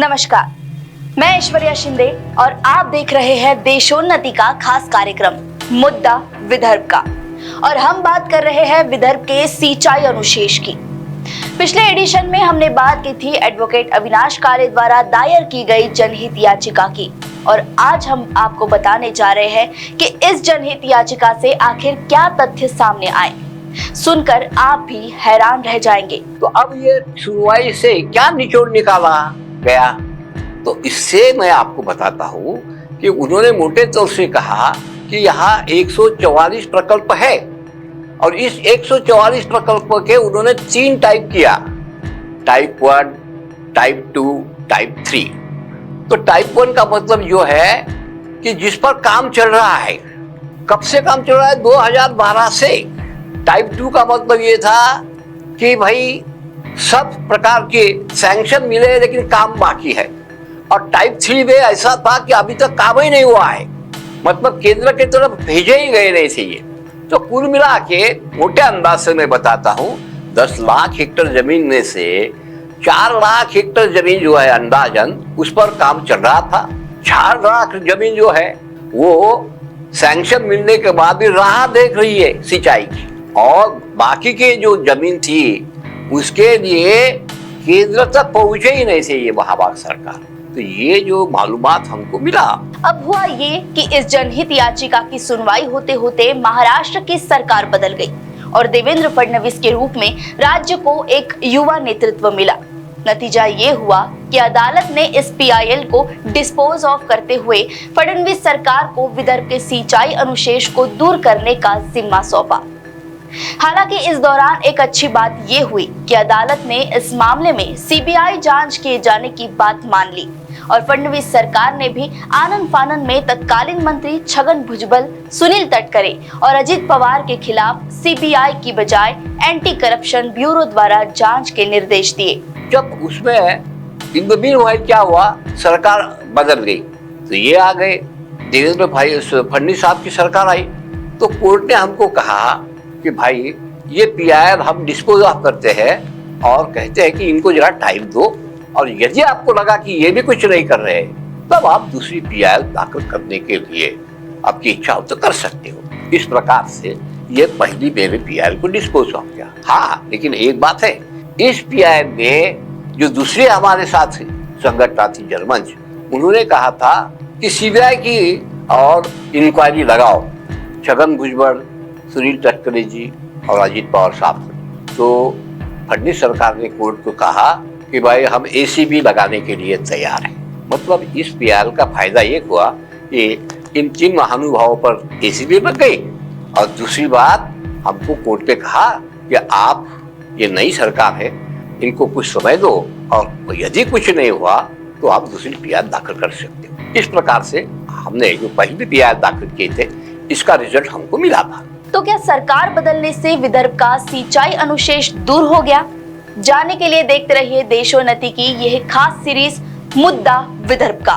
नमस्कार, मैं ऐश्वर्या शिंदे और आप देख रहे हैं देशोन्नति का खास कार्यक्रम मुद्दा विदर्भ का। और हम बात कर रहे हैं विदर्भ के सिंचाई अनुशेष की। पिछले एडिशन में हमने बात की थी एडवोकेट अविनाश काले द्वारा दायर की गई जनहित याचिका की, और आज हम आपको बताने जा रहे हैं कि इस जनहित याचिका से आखिर क्या तथ्य सामने आए। सुनकर आप भी हैरान रह जाएंगे। तो अब ये सुनवाई से क्या निचोड़ निकाला गया, तो इससे मैं आपको बताता हूँ कि उन्होंने मोटे तौर से कहा कि यहाँ 144 प्रकल्प है और इस 144 प्रकल्प के उन्होंने 3 टाइप किया, टाइप 1, टाइप 2, टाइप 3। तो टाइप 1 का मतलब जो है कि जिस पर काम चल रहा है, कब से काम चल रहा है, 2012 से। टाइप 2 का मतलब ये था कि भाई सब प्रकार के सैंक्शन मिले लेकिन काम बाकी है। और टाइप 3 में ऐसा था कि अभी तक काम ही नहीं हुआ है, मतलब केंद्र की तरफ भेजे ही गए नहीं थे ये। तो कुल मिला के मोटे अंदाज से मैं बताता हूँ, 10 लाख हेक्टेयर जमीन में से 4 लाख हेक्टेयर जमीन जो है अंदाजन उस पर काम चल रहा था। 4 लाख जमीन जो है वो सैंक्शन मिलने के बाद भी राह देख रही है सिंचाई की, और बाकी की जो जमीन थी उसके लिए केंद्र तक पहुंचे ही नहीं थे ये महाभारत सरकार। तो ये जो मालूमात हमको मिला। अब हुआ ये कि इस जनहित याचिका की सुनवाई होते होते महाराष्ट्र की सरकार बदल गई और देवेंद्र फडणवीस के रूप में राज्य को एक युवा नेतृत्व मिला। नतीजा ये हुआ कि अदालत ने इस पीआईएल को डिस्पोज ऑफ करते हुए फडणवीस सरकार को विदर्भ के सिंचाई अनुशेष को दूर करने का जिम्मा सौंपा। हालांकि इस दौरान एक अच्छी बात ये हुई कि अदालत ने इस मामले में सीबीआई जांच किए जाने की बात मान ली और फडणवीस सरकार ने भी आनन फानन में तत्कालीन मंत्री छगन भुजबल, सुनील तटकरे और अजित पवार के खिलाफ सीबीआई की बजाय एंटी करप्शन ब्यूरो द्वारा जांच के निर्देश दिए। जब उसमें इन क्या हुआ, सरकार बदल गई, तो ये आ गए देवेंद्र भाई फडणवीस साहब की सरकार आई। तो कोर्ट ने हमको कहा कि भाई ये पीआईएल हम डिस्पोज ऑफ करते हैं और कहते हैं कि इनको जरा टाइम दो, और यदि आपको लगा कि ये भी कुछ नहीं कर रहे तब आप दूसरी पीआईएल दाखिल करने के लिए आपकी इच्छा हो तो कर सकते हो। इस प्रकार से ये पहली मेरे पीआईएल को डिस्पोज ऑफ किया। हाँ, लेकिन एक बात है, इस पीआईएल में जो दूसरे हमारे साथ संगठन थी जर्मन, उन्होंने कहा था कि सीबीआई की और इंक्वायरी लगाओ, छगन भुजबल, सुनील तटकरे जी और अजित पवार साहब। तो फडणवीस सरकार ने कोर्ट को कहा कि भाई हम एसीबी लगाने के लिए तैयार हैं। मतलब इस पीआईएल का फायदा ये हुआ कि इन 3 महानुभावों पर एसीबी लग गई, और दूसरी बात हमको कोर्ट ने कहा कि आप, ये नई सरकार है, इनको कुछ समय दो, और यदि कुछ नहीं हुआ तो आप दूसरी पीआईएल दाखिल कर सकते हो। इस प्रकार से हमने जो पहले पीआईएल दाखिल किए थे इसका रिजल्ट हमको मिला था। तो क्या सरकार बदलने से विदर्भ का सिंचाई अनुशेष दूर हो गया? जानने के लिए देखते रहिए देशोन्नति की यह खास सीरीज मुद्दा विदर्भ का।